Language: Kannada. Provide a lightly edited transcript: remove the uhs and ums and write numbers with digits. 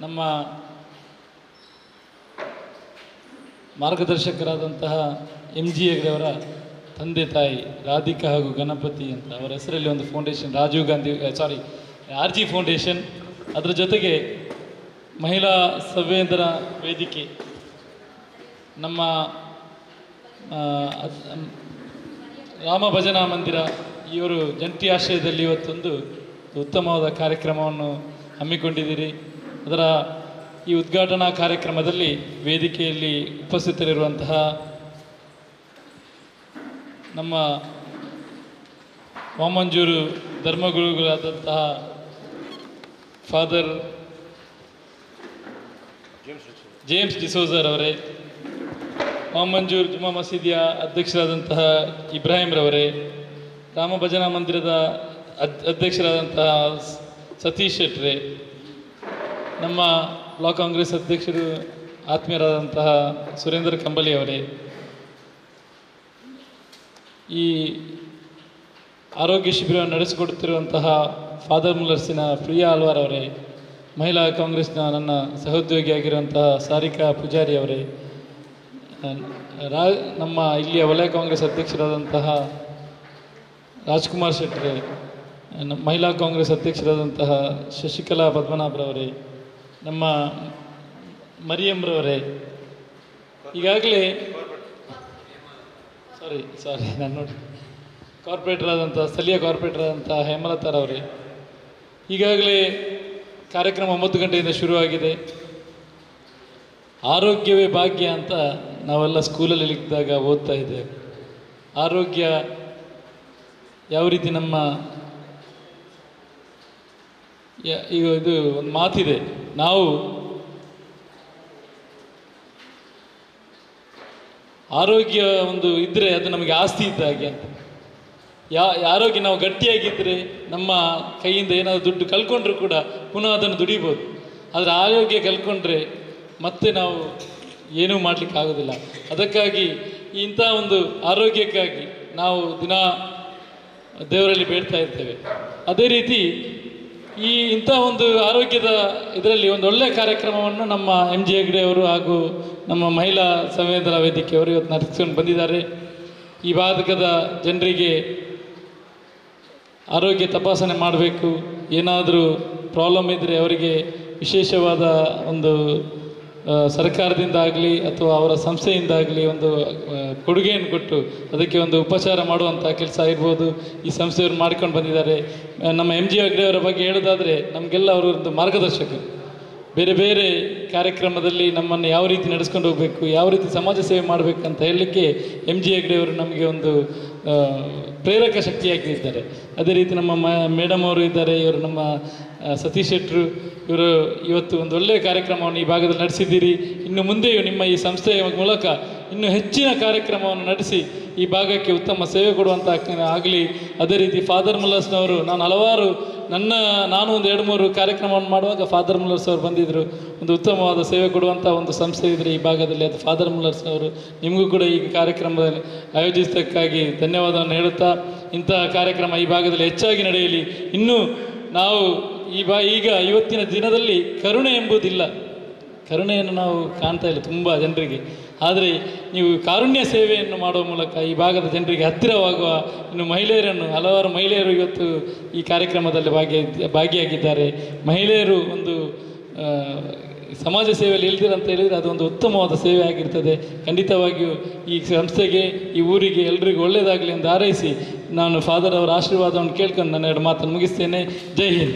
ನಮ್ಮ ಮಾರ್ಗದರ್ಶಕರಾದಂತಹ ಎಮ್ ಜಿ ಹೆಗ್ಡೆಯವರ ತಂದೆ ತಾಯಿ ರಾಧಿಕಾ ಹಾಗೂ ಗಣಪತಿ ಅಂತ ಅವರ ಹೆಸರಲ್ಲಿ ಒಂದು foundation Rajiv Gandhi R G foundation, ಅದರ ಜೊತೆಗೆ ಮಹಿಳಾ ಸಂವೇದನಾ ವೇದಿಕೆ, ನಮ್ಮ ರಾಮ ಭಜನಾ ಮಂದಿರ ಇವರು ಜಂಟಿ ಆಶ್ರಯದಲ್ಲಿ ಇವತ್ತೊಂದು ಉತ್ತಮವಾದ ಕಾರ್ಯಕ್ರಮವನ್ನು ಹಮ್ಮಿಕೊಂಡಿದ್ದೀರಿ. ಅದರ ಈ ಉದ್ಘಾಟನಾ ಕಾರ್ಯಕ್ರಮದಲ್ಲಿ ವೇದಿಕೆಯಲ್ಲಿ ಉಪಸ್ಥಿತರಿರುವಂತಹ ನಮ್ಮ ವಾಮಂಜೂರು ಧರ್ಮಗುರುಗಳಾದಂತಹ ಫಾದರ್ ಜೇಮ್ಸ್ ಡಿಸೋಜರ್ ಅವರೇ, ವಾಮಂಜೂರು ಜುಮಾ ಮಸೀದಿಯ ಅಧ್ಯಕ್ಷರಾದಂತಹ ಇಬ್ರಾಹಿಂ ರವರೇ, ರಾಮ ಭಜನಾ ಮಂದಿರದ ಅಧ್ಯಕ್ಷರಾದಂತಹ ಸತೀಶ್ ಶೆಟ್ರೆ, ನಮ್ಮ ಬ್ಲಾಕ್ ಕಾಂಗ್ರೆಸ್ ಅಧ್ಯಕ್ಷರು ಆತ್ಮೀಯರಾದಂತಹ ಸುರೇಂದ್ರ ಕಂಬಳಿ ಅವರೇ, ಈ ಆರೋಗ್ಯ ಶಿಬಿರವನ್ನು ನಡೆಸಿಕೊಡುತ್ತಿರುವಂತಹ ಫಾದರ್ ಮುಲ್ಲರ್ಸಿನ ಪ್ರಿಯಾ ಅಲ್ವಾರ್ ಅವರೇ, ಮಹಿಳಾ ಕಾಂಗ್ರೆಸ್ನ ನನ್ನ ಸಹೋದ್ಯೋಗಿಯಾಗಿರುವಂತಹ ಸಾರಿಕಾ ಪೂಜಾರಿ ಅವರೇ, ನಮ್ಮ ಇಲ್ಲಿಯ ವಲಯ ಕಾಂಗ್ರೆಸ್ ಅಧ್ಯಕ್ಷರಾದಂತಹ ರಾಜ್ಕುಮಾರ್ ಶೆಟ್ರೆ, ಮಹಿಳಾ ಕಾಂಗ್ರೆಸ್ ಅಧ್ಯಕ್ಷರಾದಂತಹ ಶಶಿಕಲಾ ಪದ್ಮನಾಭರವರೇ, ನಮ್ಮ ಮರಿಯಮ್ರವರೇ, ಈಗಾಗಲೇ ನಾನು ನೋಡಿ ಕಾರ್ಪೊರೇಟರ್ ಸ್ಥಳೀಯ ಕಾರ್ಪೊರೇಟರ್ ಆದಂಥ ಹೇಮಲತಾರವರೇ, ಈಗಾಗಲೇ ಕಾರ್ಯಕ್ರಮ 9 ಗಂಟೆಯಿಂದ ಶುರುವಾಗಿದೆ. ಆರೋಗ್ಯವೇ ಭಾಗ್ಯ ಅಂತ ನಾವೆಲ್ಲ ಸ್ಕೂಲಲ್ಲಿ ಇದ್ದಾಗ ಓದ್ತಾ ಇದ್ದೇವೆ. ಆರೋಗ್ಯ ಯಾವ ರೀತಿ ನಮ್ಮ ಈಗ ಇದು ಒಂದು ಮಾತಿದೆ, ನಾವು ಆರೋಗ್ಯ ಒಂದು ಇದ್ದರೆ ಅದು ನಮಗೆ ಆಸ್ತಿ ಇದ್ದ ಹಾಗೆ ಅಂತ. ಆರೋಗ್ಯ ನಾವು ಗಟ್ಟಿಯಾಗಿದ್ದರೆ ನಮ್ಮ ಕೈಯಿಂದ ಏನಾದರೂ ದುಡ್ಡು ಕಳ್ಕೊಂಡ್ರೂ ಕೂಡ ಪುನಃ ಅದನ್ನು ದುಡಿಬೋದು. ಆದರೆ ಆರೋಗ್ಯ ಕಳ್ಕೊಂಡ್ರೆ ಮತ್ತೆ ನಾವು ಏನೂ ಮಾಡಲಿಕ್ಕೆ ಆಗೋದಿಲ್ಲ. ಅದಕ್ಕಾಗಿ ಇಂಥ ಒಂದು ಆರೋಗ್ಯಕ್ಕಾಗಿ ನಾವು ದಿನ ದೇವರಲ್ಲಿ ಬೇಡ್ತಾ ಇರ್ತೇವೆ. ಅದೇ ರೀತಿ ಇಂಥ ಒಂದು ಆರೋಗ್ಯದ ಇದರಲ್ಲಿ ಒಂದು ಒಳ್ಳೆಯ ಕಾರ್ಯಕ್ರಮವನ್ನು ನಮ್ಮ ಎಮ್ ಜಿ ಹೆಗ್ಡೆ ಅವರು ಹಾಗೂ ನಮ್ಮ ಮಹಿಳಾ ಸಂವೇದನಾ ವೇದಿಕೆಯವರು ಇವತ್ತು ನಡೆಸ್ಕೊಂಡು ಬಂದಿದ್ದಾರೆ. ಈ ಭಾಗದ ಜನರಿಗೆ ಆರೋಗ್ಯ ತಪಾಸಣೆ ಮಾಡಬೇಕು, ಏನಾದರೂ ಪ್ರಾಬ್ಲಮ್ ಇದ್ದರೆ ಅವರಿಗೆ ವಿಶೇಷವಾದ ಒಂದು ಸರ್ಕಾರದಿಂದ ಆಗಲಿ ಅಥವಾ ಅವರ ಸಂಸ್ಥೆಯಿಂದಾಗಲಿ ಒಂದು ಕೊಡುಗೆಯನ್ನು ಕೊಟ್ಟು ಅದಕ್ಕೆ ಒಂದು ಉಪಚಾರ ಮಾಡುವಂಥ ಕೆಲಸ ಇರ್ಬೋದು, ಈ ಸಂಸ್ಥೆಯವರು ಮಾಡ್ಕೊಂಡು ಬಂದಿದ್ದಾರೆ. ನಮ್ಮ ಎಮ್ ಜಿ ಹೆಗ್ಡೆಯವರ ಬಗ್ಗೆ ಹೇಳೋದಾದರೆ ನಮಗೆಲ್ಲ ಅವರು ಒಂದು ಮಾರ್ಗದರ್ಶಕರು. ಬೇರೆ ಬೇರೆ ಕಾರ್ಯಕ್ರಮದಲ್ಲಿ ನಮ್ಮನ್ನು ಯಾವ ರೀತಿ ನಡೆಸ್ಕೊಂಡು ಹೋಗಬೇಕು, ಯಾವ ರೀತಿ ಸಮಾಜ ಸೇವೆ ಮಾಡಬೇಕಂತ ಹೇಳಲಿಕ್ಕೆ ಎಮ್ ಜಿ ಹೆಗ್ಡೆಯವರು ನಮಗೆ ಒಂದು ಪ್ರೇರಕ ಶಕ್ತಿಯಾಗಿದ್ದಾರೆ. ಅದೇ ರೀತಿ ನಮ್ಮ ಮೇಡಮ್ ಅವರು ಇದ್ದಾರೆ, ಇವರು ನಮ್ಮ ಸತೀಶ್ ಶೆಟ್ರು, ಇವರು ಇವತ್ತು ಒಂದು ಒಳ್ಳೆಯ ಕಾರ್ಯಕ್ರಮವನ್ನು ಈ ಭಾಗದಲ್ಲಿ ನಡೆಸಿದ್ದೀರಿ. ಇನ್ನು ಮುಂದೆಯೂ ನಿಮ್ಮ ಈ ಸಂಸ್ಥೆಯ ಮೂಲಕ ಇನ್ನೂ ಹೆಚ್ಚಿನ ಕಾರ್ಯಕ್ರಮವನ್ನು ನಡೆಸಿ ಈ ಭಾಗಕ್ಕೆ ಉತ್ತಮ ಸೇವೆ ಕೊಡುವಂಥ ಆಗಲಿ. ಅದೇ ರೀತಿ ಫಾದರ್ ಮುಲ್ಲರ್ಸ್ನವರು ನಾನು ಒಂದು 2-3 ಕಾರ್ಯಕ್ರಮವನ್ನು ಮಾಡುವಾಗ ಫಾದರ್ ಮುಲ್ಲರ್ಸ್ ಅವರು ಬಂದಿದ್ದರು. ಒಂದು ಉತ್ತಮವಾದ ಸೇವೆ ಕೊಡುವಂಥ ಒಂದು ಸಂಸ್ಥೆ ಇದ್ದರೆ ಈ ಭಾಗದಲ್ಲಿ ಅದು ಫಾದರ್ ಮುಲ್ಲರ್ಸ್ ಅವರು. ನಿಮಗೂ ಕೂಡ ಈ ಕಾರ್ಯಕ್ರಮದಲ್ಲಿ ಆಯೋಜಿಸೋದಕ್ಕಾಗಿ ಧನ್ಯವಾದವನ್ನು ಹೇಳುತ್ತಾ, ಇಂತಹ ಕಾರ್ಯಕ್ರಮ ಈ ಭಾಗದಲ್ಲಿ ಹೆಚ್ಚಾಗಿ ನಡೆಯಲಿ. ಇನ್ನೂ ನಾವು ಈಗ ಇವತ್ತಿನ ದಿನದಲ್ಲಿ ಕರುಣೆ ಎಂಬುದಿಲ್ಲ, ಕರುಣೆಯನ್ನು ನಾವು ಕಾಣ್ತಾ ಇಲ್ಲ ತುಂಬ ಜನರಿಗೆ. ಆದರೆ ನೀವು ಕಾರುಣ್ಯ ಸೇವೆಯನ್ನು ಮಾಡುವ ಮೂಲಕ ಈ ಭಾಗದ ಜನರಿಗೆ ಹತ್ತಿರವಾಗುವ ಇನ್ನು ಹಲವಾರು ಮಹಿಳೆಯರು ಇವತ್ತು ಈ ಕಾರ್ಯಕ್ರಮದಲ್ಲಿ ಭಾಗಿಯಾಗಿದ್ದಾರೆ. ಮಹಿಳೆಯರು ಒಂದು ಸಮಾಜ ಸೇವೆಯಲ್ಲಿ ಇಲ್ದಿರಂತ ಹೇಳಿದರೆ ಅದೊಂದು ಉತ್ತಮವಾದ ಸೇವೆ ಆಗಿರ್ತದೆ. ಖಂಡಿತವಾಗಿಯೂ ಈ ಸಂಸ್ಥೆಗೆ, ಈ ಊರಿಗೆ ಎಲ್ರಿಗೂ ಒಳ್ಳೆಯದಾಗಲಿ ಎಂದು ಹಾರೈಸಿ ನಾನು ಫಾದರ್ ಅವರ ಆಶೀರ್ವಾದವನ್ನು ಕೇಳ್ಕೊಂಡು ನನ್ನ 2 ಮಾತನ್ನು ಮುಗಿಸ್ತೇನೆ. ಜೈ ಹಿಂದ್.